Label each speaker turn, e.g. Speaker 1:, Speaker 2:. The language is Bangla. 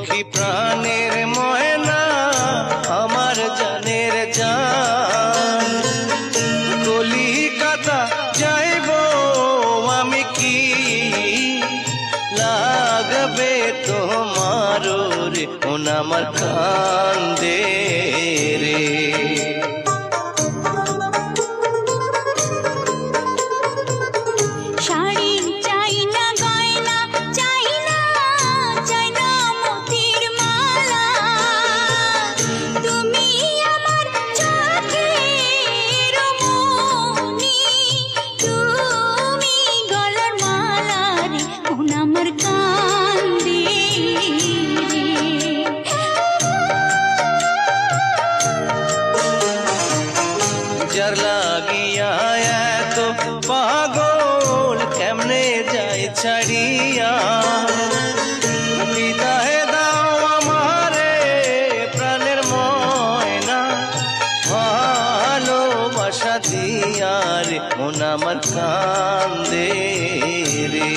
Speaker 1: সখী প্রাণের ময়না আমার জানের জান, কলিকাতা যাইব আমি কি লাগবে তোমার রে মন আমার কান্দে রে। যার লাগিয়া এত পাগল কেমনে যায় ছাড়িয়া, বিদায় দাও আমারে প্রাণের ময়না ভালোবাসা দিয়া রে মন আমার কান্দে রে।